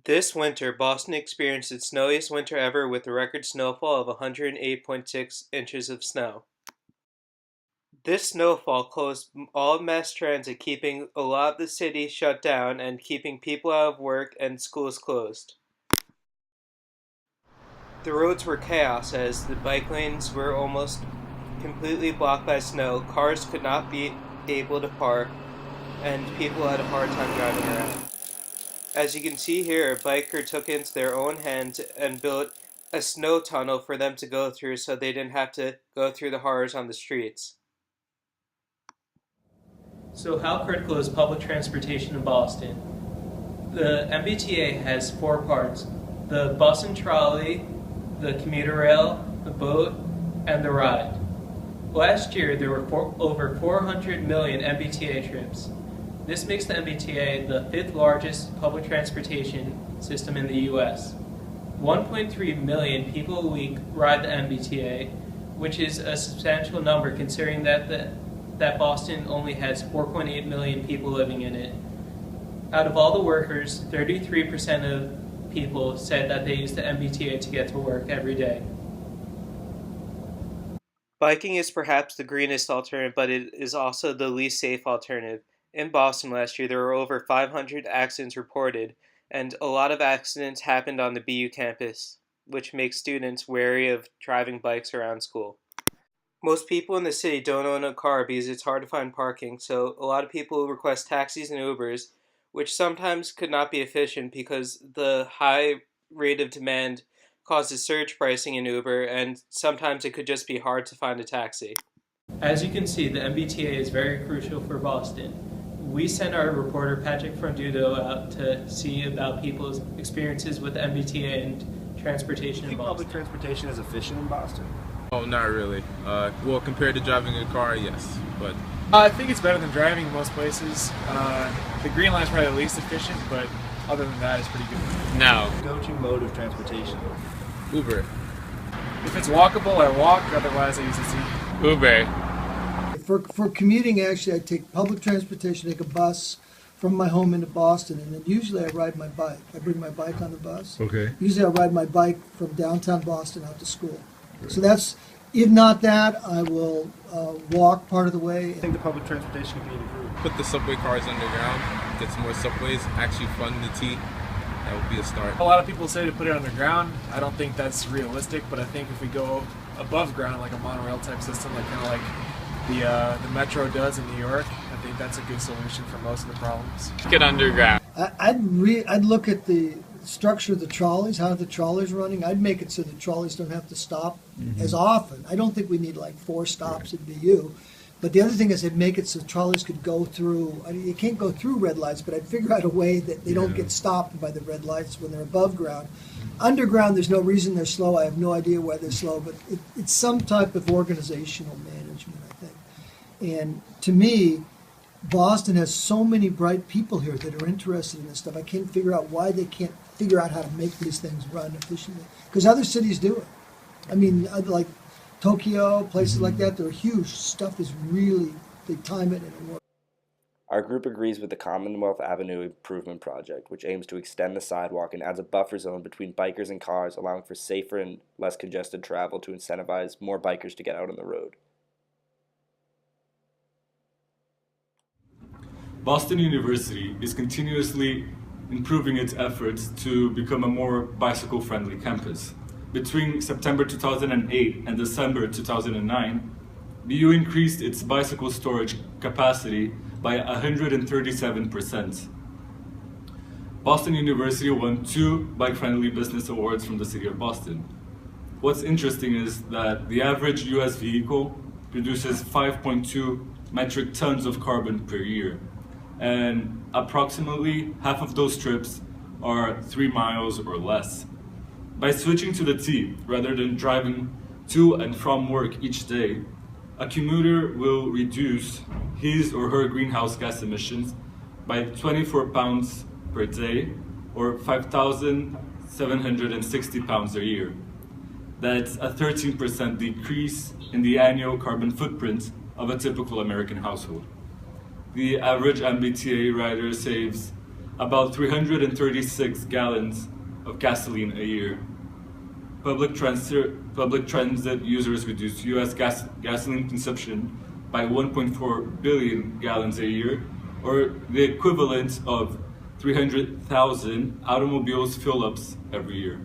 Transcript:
This winter, Boston experienced its snowiest winter ever with a record snowfall of 108.6 inches of snow. This snowfall closed all mass transit, keeping a lot of the city shut down and keeping people out of work and schools closed. The roads were chaos as the bike lanes were almost completely blocked by snow, cars could not be able to park, and people had a hard time driving around. As you can see here, a biker took it into their own hands and built a snow tunnel for them to go through so they didn't have to go through the horrors on the streets. So how critical is public transportation in Boston? The MBTA has 4 parts: the bus and trolley, the commuter rail, the boat, and the ride. Last year, there were over 400 million MBTA trips. This makes the MBTA the 5th largest public transportation system in the U.S. 1.3 million people a week ride the MBTA, which is a substantial number considering that Boston only has 4.8 million people living in it. Out of all the workers, 33% of people said that they use the MBTA to get to work every day. Biking is perhaps the greenest alternative, but it is also the least safe alternative. In Boston last year, there were over 500 accidents reported, and a lot of accidents happened on the BU campus, which makes students wary of driving bikes around school. Most people in the city don't own a car because it's hard to find parking, so a lot of people request taxis and Ubers, which sometimes could not be efficient because the high rate of demand causes surge pricing in Uber, and sometimes it could just be hard to find a taxi. As you can see, the MBTA is very crucial for Boston. We sent our reporter Patrick Frondudo out to see about people's experiences with the MBTA and transportation in Boston. Public transportation is efficient in Boston? Oh, not really. Well, compared to driving a car, yes, but I think it's better than driving in most places. The Green Line is probably the least efficient, but other than that, it's pretty good. no. Go-to mode of transportation? Uber. If it's walkable, I walk. Otherwise, I use the seat. Uber. For commuting, actually, I take public transportation, take a bus from my home into Boston, and then usually I ride my bike. I bring my bike on the bus. Okay. Usually I ride my bike from downtown Boston out to school. Right. So that's, if not that, I will walk part of the way. I think the public transportation can be improved. Put the subway cars underground, get some more subways, actually fund the T. That would be a start. A lot of people say to put it underground. I don't think that's realistic, but I think if we go above ground, like a monorail type system, like kind of like the metro does in New York, I think that's a good solution for most of the problems. Get underground. I'd look at the structure of the trolleys, how the trolleys running. I'd make it so the trolleys don't have to stop as often. I don't think we need like 4 stops at BU. But the other thing is I'd make it so trolleys could go through, I mean, you can't go through red lights, but I'd figure out a way that they don't get stopped by the red lights when they're above ground. Underground, there's no reason they're slow. I have no idea why they're slow, but it's some type of organizational management, I think. And to me, Boston has so many bright people here that are interested in this stuff. I can't figure out why they can't figure out how to make these things run efficiently. Because other cities do it. I mean, like Tokyo, places like that, they're huge. Stuff is really, they time it and it works. Our group agrees with the Commonwealth Avenue Improvement Project, which aims to extend the sidewalk and adds a buffer zone between bikers and cars, allowing for safer and less congested travel to incentivize more bikers to get out on the road. Boston University is continuously improving its efforts to become a more bicycle-friendly campus. Between September 2008 and December 2009, BU increased its bicycle storage capacity by 137%. Boston University won 2 bike-friendly business awards from the city of Boston. What's interesting is that the average US vehicle produces 5.2 metric tons of carbon per year, and approximately half of those trips are 3 miles or less. By switching to the T rather than driving to and from work each day, a commuter will reduce his or her greenhouse gas emissions by 24 pounds per day, or 5,760 pounds a year. That's a 13% decrease in the annual carbon footprint of a typical American household. The average MBTA rider saves about 336 gallons of gasoline a year. Public transit users reduce U.S. gasoline consumption by 1.4 billion gallons a year, or the equivalent of 300,000 automobiles fill-ups every year.